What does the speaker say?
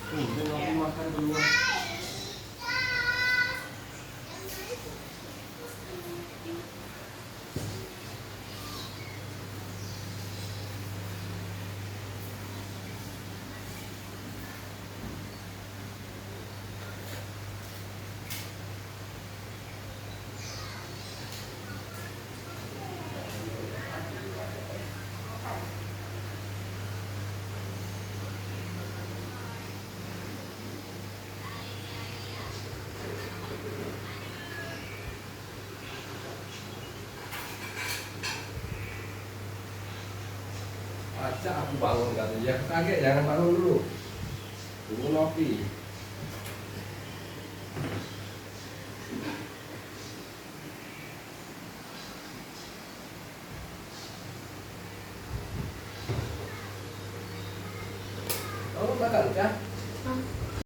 Aku makan duluan. Ajak aku bangun katanya. Ya kaget, jangan bangun dulu. Tunggu ngopi. Oh, makan kah?